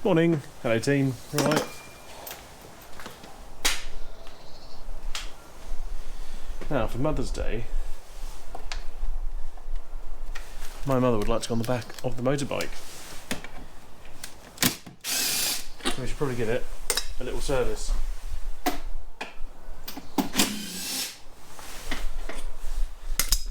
Morning. Hello team. Alright. Now for Mother's Day, my mother would like to go on the back of the motorbike. So we should probably give it a little service.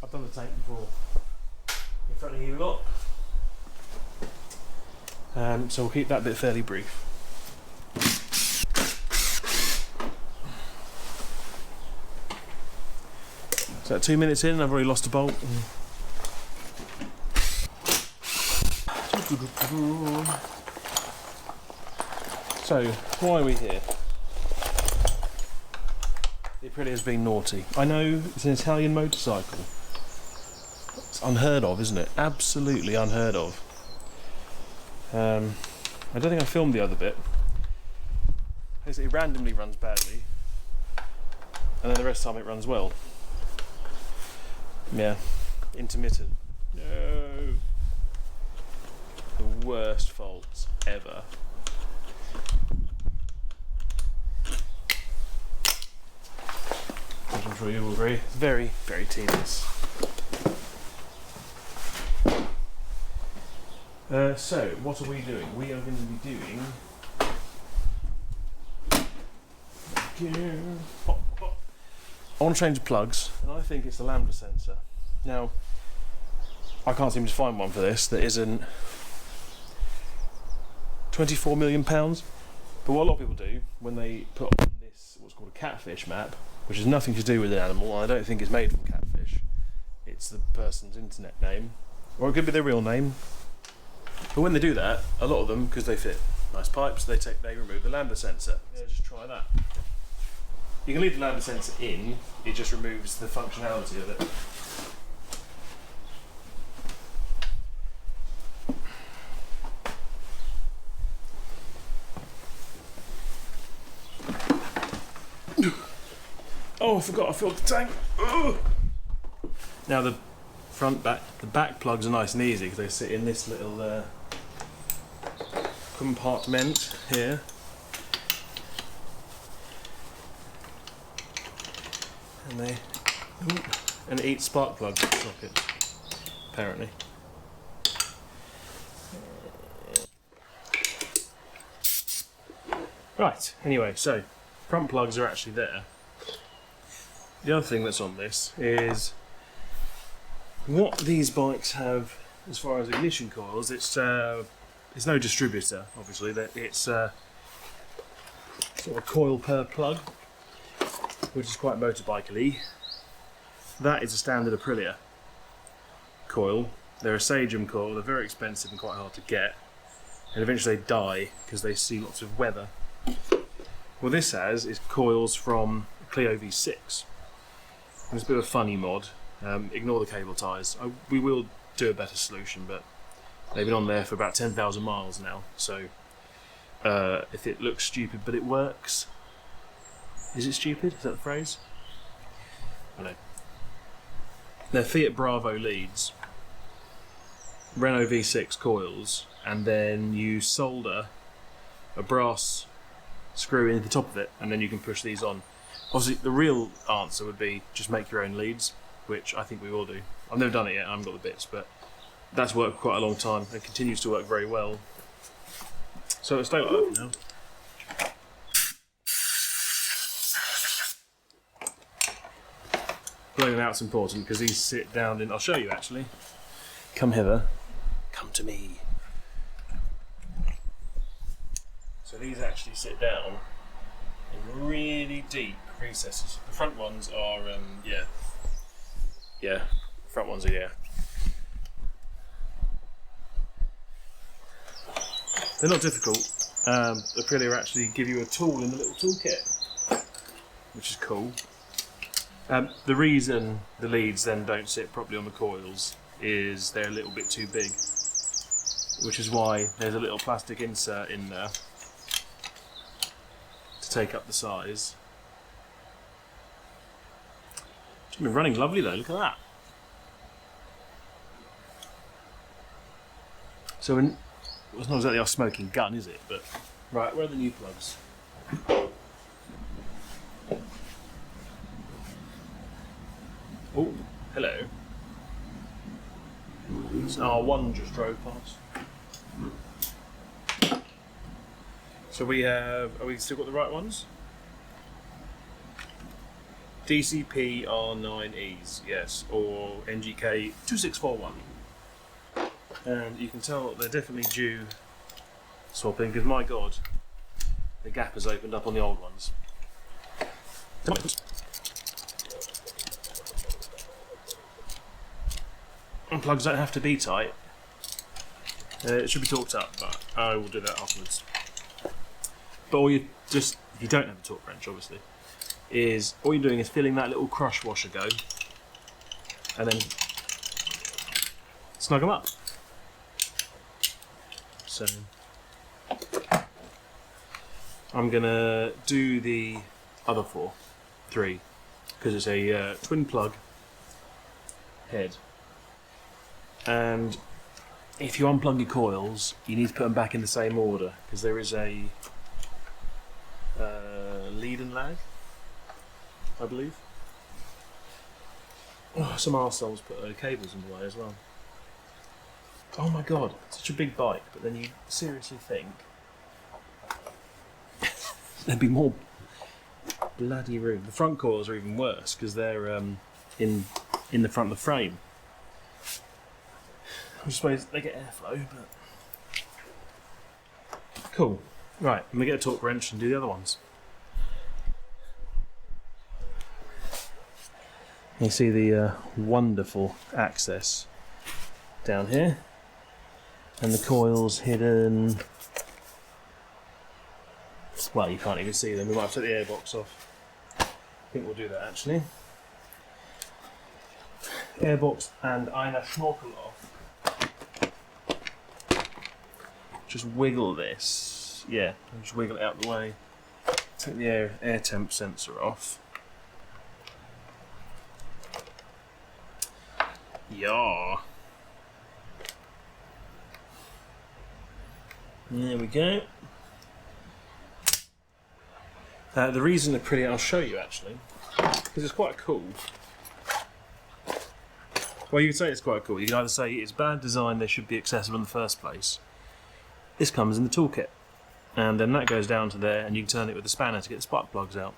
I've done the tank before in front of you lot. So we'll keep that bit fairly brief. So 2 minutes in, I've already lost a bolt. So, why are we here? The Aprilia has been naughty. I know it's an Italian motorcycle. It's unheard of, isn't it? Absolutely unheard of. I don't think I filmed the other bit. It randomly runs badly, and then the rest of the time it runs well. Yeah, intermittent. No. The worst faults ever. As I'm sure you will agree. Very, very tedious. So, what are we doing? We are going to be doing... I want to change the plugs, and I think it's the lambda sensor. Now, I can't seem to find one for this that isn't £24 million. But what a lot of people do, when they put on this, what's called a catfish map, which has nothing to do with an animal, and I don't think it's made from catfish, it's the person's internet name, or it could be their real name. But when they do that, a lot of them, because they fit nice pipes, they remove the lambda sensor. Yeah, just try that. You can leave the lambda sensor in, it just removes the functionality of it. Oh, I forgot I filled the tank. Ugh. Now the back plugs are nice and easy because they sit in this little compartment here. And it eats spark plug sockets, apparently. Right, anyway, so front plugs are actually there. The other thing that's on this is what these bikes have as far as ignition coils. It's no distributor, obviously. It's sort of a coil per plug, which is quite motorbike-y. That is a standard Aprilia coil. They're a Sagem coil, they're very expensive and quite hard to get, and eventually they die because they see lots of weather. What this has is coils from Clio V6. It's a bit of a funny mod. Ignore the cable ties. We will do a better solution, but they've been on there for about 10,000 miles now, so if it looks stupid but it works. Is it stupid? Is that the phrase? I don't know. They're Fiat Bravo leads, Renault V6 coils, and then you solder a brass screw into the top of it, and then you can push these on. Obviously, the real answer would be just make your own leads, which I think we all do. I've never done it yet, I haven't got the bits, but that's worked quite a long time and continues to work very well. So it'll stay like that for now. Blowing out's important because these sit down in... I'll show you actually. Come hither. Come to me. So these actually sit down in really deep recesses. The front ones are, yeah. Front ones are, yeah. They're not difficult. Aprilia actually give you a tool in the little toolkit, which is cool. The reason the leads then don't sit properly on the coils is they're a little bit too big, which is why there's a little plastic insert in there to take up the size. It's been running lovely though, look at that. So it's not exactly our smoking gun, is it? But right, where are the new plugs? Oh, hello. So one just drove past. So we have, have we still got the right ones? DCP R9Es, yes, or NGK 2641. And you can tell they're definitely due swapping, because my god, the gap has opened up on the old ones. And plugs don't have to be tight. It should be torqued up, but I will do that afterwards. But all you just, if you don't have a torque wrench, obviously, is all you're doing is filling that little crush washer go, and then snug them up. So I'm gonna do the other three, because it's a twin plug head. And if you unplug your coils, you need to put them back in the same order, because there is a lead and lag, I believe. Oh, some arseholes put cables in the way as well. Oh my god, such a big bike, but then you seriously think there'd be more bloody room. The front coils are even worse, because they're in the front of the frame. I suppose they get airflow, but cool. Right, I'm gonna get a torque wrench and do the other ones. You see the wonderful access down here, and the coils hidden. Well, you can't even see them. We might have to take the airbox off. I think we'll do that actually. Airbox and einer Schnorkel off. Just wiggle this. Yeah, just wiggle it out of the way. Take the air temp sensor off. Yeah. There we go. The reason they're pretty, I'll show you actually, because it's quite cool. Well, you could say it's quite cool. You can either say it's bad design, they should be accessible in the first place. This comes in the toolkit, and then that goes down to there, and you can turn it with a spanner to get the spark plugs out.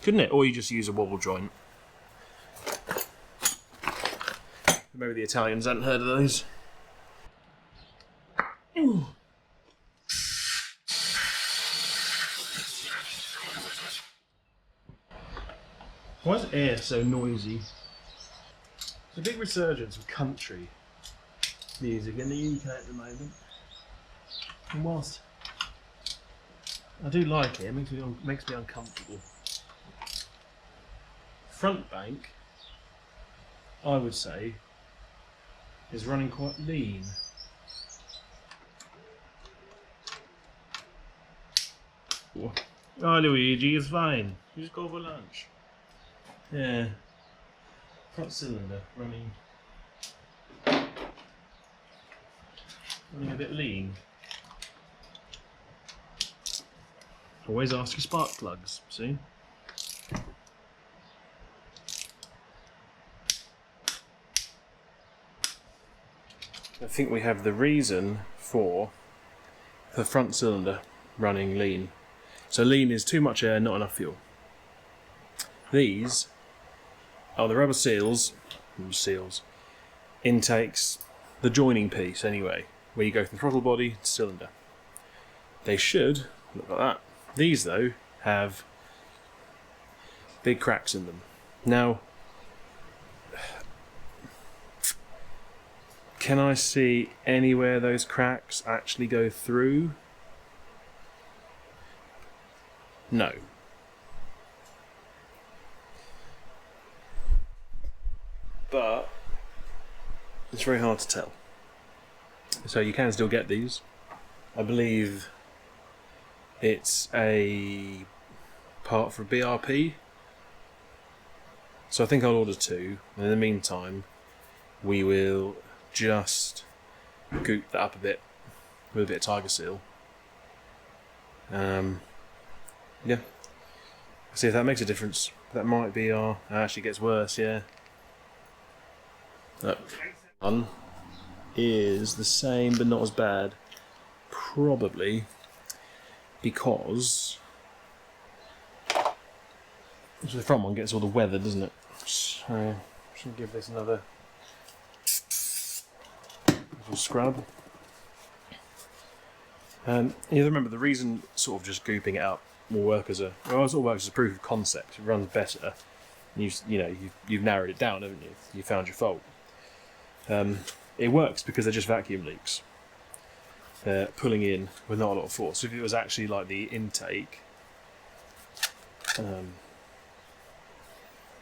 Couldn't it? Or you just use a wobble joint. Maybe the Italians hadn't heard of those. Ooh. Why is air so noisy? There's a big resurgence of country music in the UK at the moment. And whilst I do like it, it makes me uncomfortable. Front bank, I would say, is running quite lean. Oh, Luigi is fine. You just go for lunch. Yeah. Front cylinder running a bit lean. Always ask your spark plugs, see? I think we have the reason for the front cylinder running lean. So lean is too much air, not enough fuel. These are the rubber seals, intakes, the joining piece anyway, where you go from throttle body to cylinder. They should look like that. These though have big cracks in them. Now, can I see anywhere those cracks actually go through? No. But it's very hard to tell. So you can still get these. I believe it's a part for BRP. So I think I'll order two. And in the meantime, we will just goop that up a bit with a bit of Tiger Seal. Yeah. See if that makes a difference. That might be our... Actually gets worse, yeah. That one is the same but not as bad. Probably because... So the front one gets all the weather, doesn't it? So I'm just going to give this another little scrub. You remember the reason sort of just gooping it up will work as a proof of concept. It runs better. You've narrowed it down, haven't you? You found your fault. It works because they're just vacuum leaks. Pulling in with not a lot of force. If it was actually like the intake, I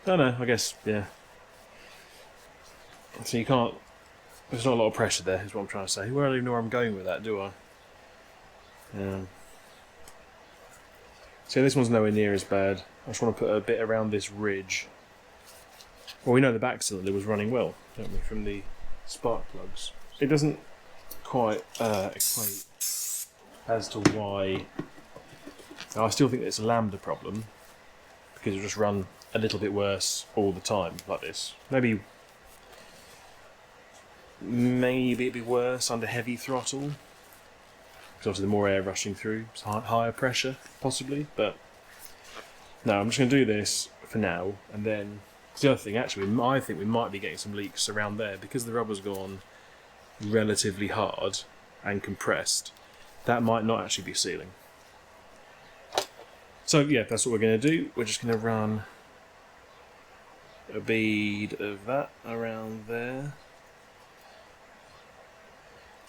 don't know. I guess yeah. So you can't. There's not a lot of pressure there. Is what I'm trying to say. Well, I don't even know where I'm going with that, do I? So this one's nowhere near as bad. I just want to put a bit around this ridge. Well, we know the back cylinder was running well, don't we, from the spark plugs. It doesn't quite equate as to why. I still think it's a lambda problem because it'll just run a little bit worse all the time like this. Maybe it'd be worse under heavy throttle. Because obviously the more air rushing through, it's higher pressure, possibly. But no, I'm just going to do this for now, and then the other thing, actually, I think we might be getting some leaks around there because the rubber's gone relatively hard and compressed. That might not actually be sealing. So yeah, that's what we're going to do. We're just going to run a bead of that around there.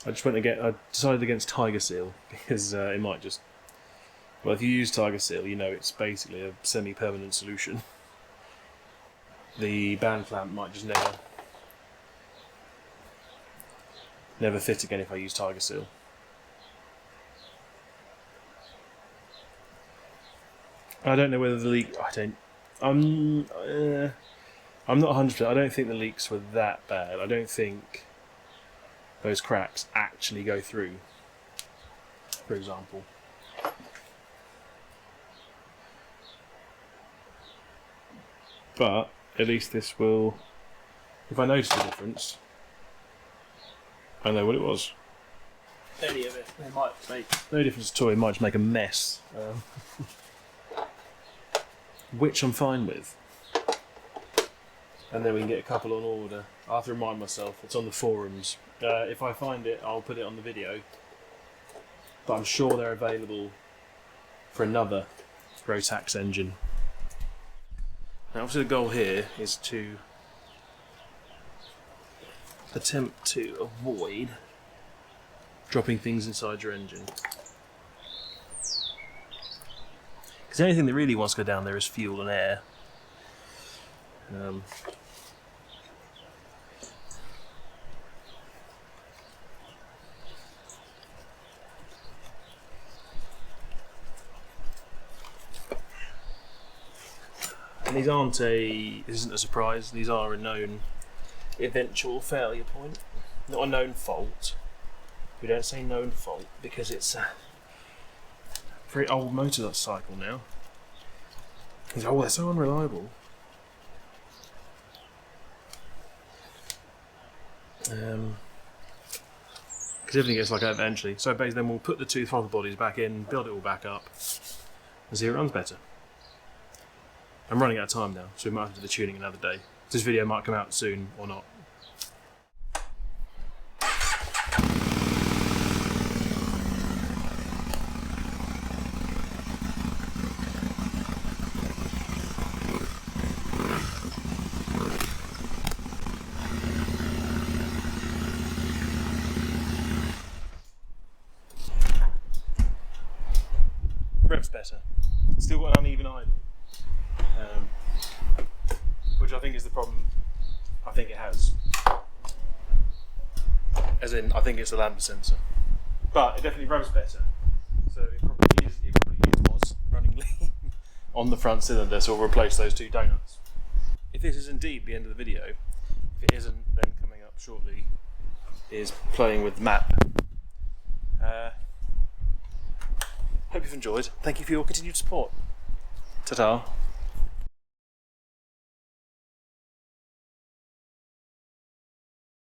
I decided against Tiger Seal because it might just... Well, if you use Tiger Seal, you know it's basically a semi-permanent solution. The band clamp might just never fit again if I use Tiger Seal. I don't know whether the leak... I'm not 100%. I don't think the leaks were that bad. I don't think those cracks actually go through, for example. But at least this will, if I notice the difference, I know what it was. Any of it, they might make No difference at all, it might just make a mess. Which I'm fine with. And then we can get a couple on order. I have to remind myself, it's on the forums. If I find it, I'll put it on the video. But I'm sure they're available for another Rotax engine. Now obviously the goal here is to attempt to avoid dropping things inside your engine. Because the only thing that really wants to go down there is fuel and air. And these aren't this isn't a surprise, these are a known eventual failure point. Not a known fault. We don't say known fault because it's a very old motorcycle now. Oh, they're so unreliable. Because everything gets like that eventually. So basically then we'll put the two throttle bodies back in, build it all back up, and see if it runs better. I'm running out of time now, so we might have to do the tuning another day. This video might come out soon or not. Revs better. Still got an uneven idle. Which I think is the problem I think it has. As in, I think it's the lambda sensor. But it definitely revs better. So it probably was running lean on the front cylinder, so we'll replace those two donuts. If this is indeed the end of the video, if it isn't, then coming up shortly is playing with the map. hope you've enjoyed. Thank you for your continued support. Ta-ta.